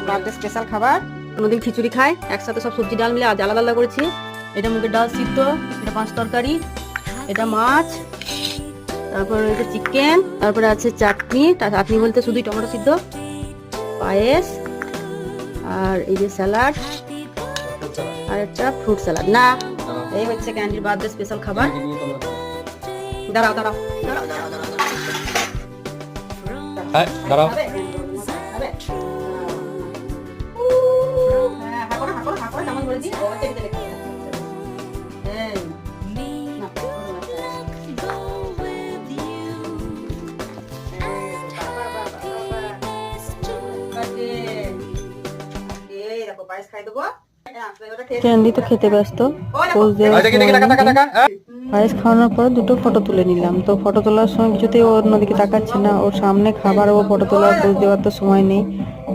Birthday special খাবার। কোনোদিন খিচুড়ি খাই, একসাথে সব সবজি ডাল মিলে আজ আলাদা আলাদা করেছি। এটা মুগের ডাল সিদ্ধ, এটা পাঁচ তরকারি, এটা মাছ, তারপর এটা চিকেন, তারপরে আছে চাটনি। চাটনি বলতে শুধুই টমেটো সিদ্ধ, পায়েস, আর এই যে স্যালাড, আর একটা ফ্রুট স্যালাড। না, এই হচ্ছে ক্যান্ডির বার্থডে স্পেশাল খাবার। দাঁড়াও দাঁড়াও দাঁড়াও দাঁড়াও দাঁড়াও দাঁড়াও। ক্যান্ডি তো খেতে ব্যস্ত। পায়েস খাওয়ানোর পর দুটো ফটো তুলে নিলাম। তো ফটো তোলার সময় কিছুতেই ও অন্যদিকে তাকাচ্ছে না, ওর সামনে খাবার ও ফটো তোলার পোজ দেওয়ার তো সময় নেই।